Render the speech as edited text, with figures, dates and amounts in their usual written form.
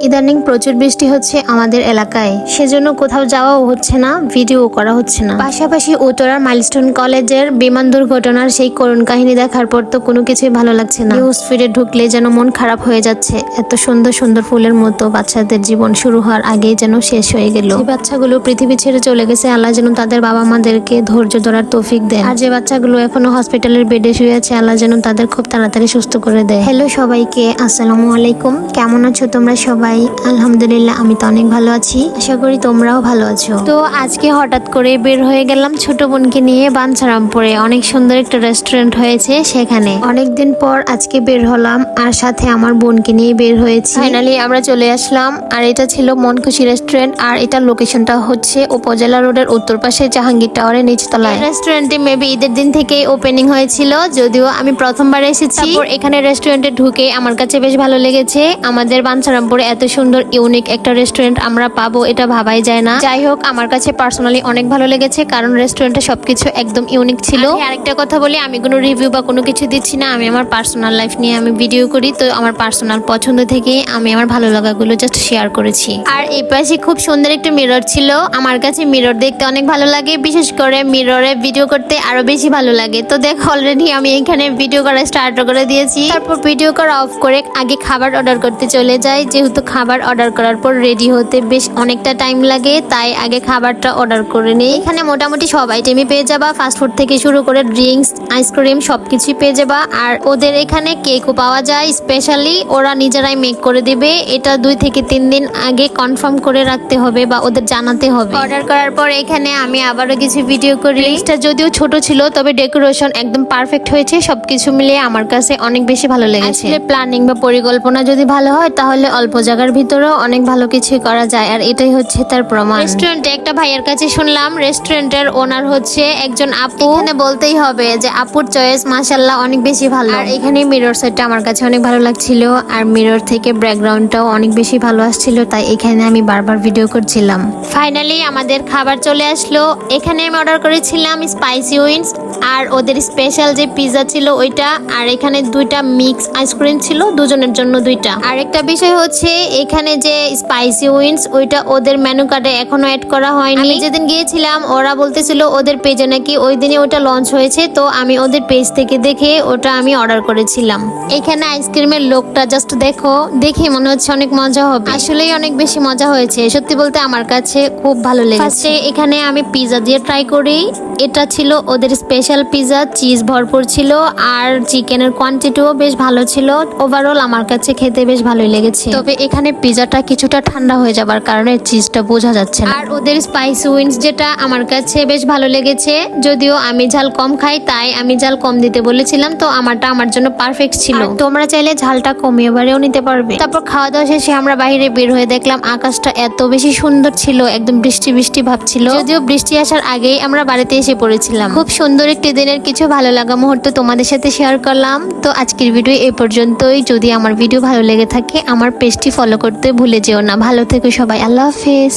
ইদানিং প্রচুর বৃষ্টি হচ্ছে আমাদের এলাকায়, সেজন্য কোথাও যাওয়াও হচ্ছে না, ভিডিও করা হচ্ছে না। পাশাপাশি উত্তরার মাইলস্টোন কলেজের বিমান দুর্ঘটনার সেই করুণ কাহিনী দেখার পর তো কোনো কিছুই ভালো লাগছে না। নিউজ ফিডে ঢুকলে যেন মন খারাপ হয়ে যাচ্ছে। এত সুন্দর সুন্দর ফুলের মতো বাচ্চাদের জীবন শুরু হওয়ার আগেই যেন শেষ হয়ে গেল। যে বাচ্চাগুলো পৃথিবী ছেড়ে চলে গেছে, আল্লাহ যেন তাদের বাবা মাদেরকে ধৈর্য ধরার তৌফিক দেন। আর যে বাচ্চাগুলো এখনো হসপিটালের বেডে শুয়ে আছে, আল্লাহ যেন তাদের খুব তাড়াতাড়ি সুস্থ করে দেয়। হ্যালো সবাইকে, আসসালামু আলাইকুম। কেমন আছো তোমরা সবাই? আলহামদুলিল্লাহ, আমি তো অনেক ভালো আছি। আশা করি তোমরাও ভালো আছো। তো আজকে হঠাৎ করে বের হয়ে গেলাম ছোট বোনকে নিয়ে বাঞ্ছারামপুরে। অনেক সুন্দর একটা রেস্টুরেন্ট হয়েছে সেখানে। অনেকদিন পর আজকে বের হলাম, আর সাথে আমার বোনকে নিয়ে বের হয়েছি। ফাইনালি আমরা চলে আসলাম, আর এটা ছিল মন খুশি রেস্টুরেন্ট। আর এটার লোকেশনটা হচ্ছে উপজেলা রোডের উত্তর পাশে জাহাঙ্গীর টাওয়ারের নিচতলায়। রেস্টুরেন্টটি মেবি ঈদের দিন থেকেই ওপেনিং হয়েছিল, যদিও আমি প্রথমবার এসেছি। এখানে রেস্টুরেন্টে ঢুকে আমার কাছে বেশ ভালো লেগেছে। আমাদের বাঞ্ছারামপুরে এত সুন্দর ইউনিক একটা রেস্টুরেন্ট আমরা পাবো এটা ভাবাই যায় না। যাই হোক, আমার কাছে পার্সোনালি অনেক ভালো লেগেছে, কারণ রেস্টুরেন্টে সবকিছু একদম ইউনিক ছিল। আরেকটা কথা বলি, আমি কোনো রিভিউ বা কোনো কিছু দিচ্ছি না, আমি আমার পার্সোনাল লাইফ নিয়ে আমি ভিডিও করি। তো আমার পার্সোনাল পছন্দ থেকে আমি আমার ভালো লাগাগুলো জাস্ট শেয়ার করেছি। আর এই পাশে খুব সুন্দর একটা মিরর ছিল। আমার কাছে মিরর দেখতে অনেক ভালো লাগে, বিশেষ করে মিররে ভিডিও করতে আরো বেশি ভালো লাগে। তো দেখো, অলরেডি আমি এখানে ভিডিও করা স্টার্ট করে দিয়েছি। তারপর ভিডিও করা অফ করে আগে খাবার অর্ডার করতে চলে যাই, যেহেতু খাবার অর্ডার করার পর রেডি হতে বেশ অনেকটা টাইম লাগে, তাই আগে খাবারটা অর্ডার করে নেই। এখানে মোটামুটি সব আইটেমই পেয়ে যাবা, ফাস্টফুড থেকে শুরু করে ড্রিঙ্কস, আইসক্রিম সবকিছুই পেয়ে যাবা। আর ওদের এখানে কেকও পাওয়া যায়, স্পেশালি ওরা নিজেরাই মেক করে দিবে। এটা 2 থেকে 3 দিন আগে কনফার্ম করে রাখতে হবে বা ওদের জানাতে হবে। অর্ডার করার পর এখানে আমি আবারও কিছু ভিডিও করি। লিস্টটা যদিও ছোট ছিল, তবে ডেকোরেশন একদম পারফেক্ট হয়েছে। সবকিছু মিলিয়ে আমার কাছে অনেক বেশি ভালো লেগেছে। প্ল্যানিং বা পরিকল্পনা যদি ভালো হয়, তাহলে অল্প জায়গার ভিতরেও অনেক ভালো কিছু করা যায়, আর এটাই হচ্ছে তার প্রমাণ। রেস্টুরেন্টে একটা ভাইয়ের কাছে শুনলাম রেস্টুরেন্টের ওনার হচ্ছে একজন আপু। এখানে বলতেই হবে যে আপুর চয়েস মাশাআল্লাহ অনেক বেশি ভালো। আর এখানে মিরর সেটটা আমার কাছে অনেক ভালো লাগছিল, আর মিরর থেকে ব্যাকগ্রাউন্ডটাও অনেক বেশি ভালো আসছিল, তাই এখানে আমি বারবার ভিডিও করছিলাম। ফাইনালি আমাদের খাবার চলে আসলো। এখানে আমি অর্ডার করেছিলাম স্পাইসি উইংস, আর ওদের স্পেশাল যে পিৎজা ছিল ওইটা, আর এখানে 2টা মিক্স আইসক্রিম ছিল, দুজনের জন্য 2টা। আর একটা বিষয় হচ্ছে, এখানে যে স্পাইসি উইংস ওইটা ওদের মেনু কার্ডে এখনো অ্যাড করা হয়নি। আমি যেদিন গিয়েছিলাম ওরা বলতেছিল ওদের পেজে নাকি ওই দিনে ওটা লঞ্চ হয়েছে, তো আমি ওদের পেজ থেকে দেখে ওটা আমি অর্ডার করেছিলাম। এখানে আইসক্রিমের লোকটা জাস্ট দেখো, দেখে মনে হচ্ছে অনেক মজা হবে। আসলেই অনেক বেশি মজা হয়েছে, সত্যি বলতে আমার কাছে খুব ভালো লেগেছে। এখানে আমি পিৎজা দিয়ে ট্রাই করি। এটা ছিল ওদের স্পেশাল পিৎজা, চিজ ভরপুর ছিল, আর চিকেনের কোয়ান্টিটিও বেশ ভালো ছিল। ওভারঅল আমার কাছে খেতে বেশ ভালোই লেগেছে। তবে এখানে পিৎজাটা কিছুটা ঠান্ডা হয়ে যাবার কারণে চিজটা বোঝা যাচ্ছে না। আর ওদের স্পাইসি উইংস যেটা আমার কাছে বেশ ভালো লেগেছে, যদিও আমি ঝাল কম খাই, তাই আমি ঝাল কম দিতে বলেছিলাম, তো আমারটা আমার জন্য পারফেক্ট ছিল। তোমরা চাইলে ঝালটা কমিয়ে বাড়িয়েও নিতে পারবে। তারপর খাওয়া দাওয়া শেষে আমরা বাইরে বের হয়ে দেখলাম আকাশটা এত বেশি সুন্দর ছিল, একদম বৃষ্টি বৃষ্টি ভাব ছিল। যদিও বৃষ্টি আসার আগেই আমরা বাড়িতে এসে পড়েছিলাম। খুব সুন্দর একটি দিনের কিছু ভালো লাগা মুহূর্ত তোমাদের সাথে শেয়ার করলাম। তো আজকের ভিডিও এই পর্যন্তই। যদি আমার ভিডিও ভালো লেগে থাকে, আমার পেজটি ফলো করতে ভুলে যেও না। ভালো থেকো সবাই, আল্লাহ হাফেজ।